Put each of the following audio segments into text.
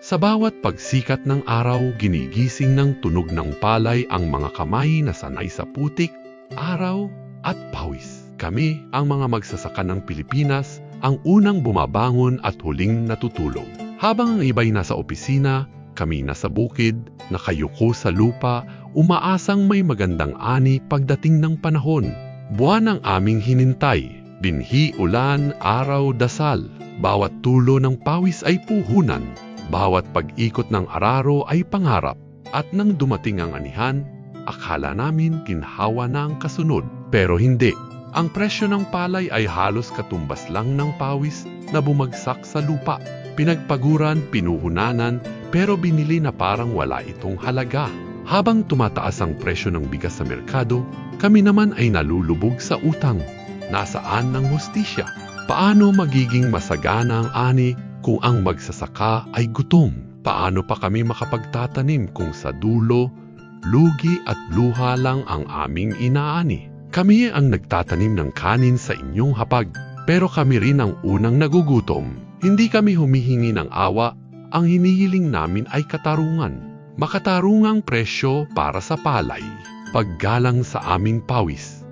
Sa bawat pagsikat ng araw, ginigising ng tunog ng palay ang mga kamay na sanay sa putik, araw at pawis. Kami, ang mga magsasaka ng Pilipinas, ang unang bumabangon at huling natutulog. Habang ang iba'y nasa opisina, kami nasa bukid, nakayuko sa lupa, umaasang may magandang ani pagdating ng panahon. Buwan ang aming hinintay, binhi, ulan, araw, dasal. Bawat tulo ng pawis ay puhunan. Bawat pag-ikot ng araro ay pangarap, at nang dumating ang anihan, akala namin ginhawa na ang kasunod. Pero hindi. Ang presyo ng palay ay halos katumbas lang ng pawis na bumagsak sa lupa. Pinagpaguran, pinuhunanan, pero binili na parang wala itong halaga. Habang tumataas ang presyo ng bigas sa merkado, kami naman ay nalulubog sa utang. Nasaan ang hustisya? Paano magiging masagana ang ani kung ang magsasaka ay gutom? Paano pa kami makapagtatanim kung sa dulo, lugi at luha lang ang aming inaani? Kami ang nagtatanim ng kanin sa inyong hapag, pero kami rin ang unang nagugutom. Hindi kami humihingi ng awa, ang hinihiling namin ay katarungan. Makatarungang presyo para sa palay, paggalang sa aming pawis,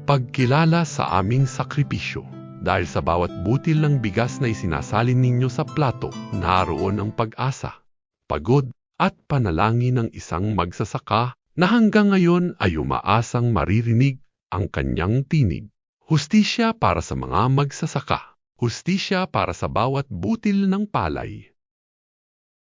pagkilala sa aming sakripisyo. Dahil sa bawat butil ng bigas na isinasalin ninyo sa plato, naroon ang pag-asa, pagod at panalangin ng isang magsasaka na hanggang ngayon ay umaasang maririnig ang kanyang tinig. Hustisya para sa mga magsasaka, hustisya para sa bawat butil ng palay.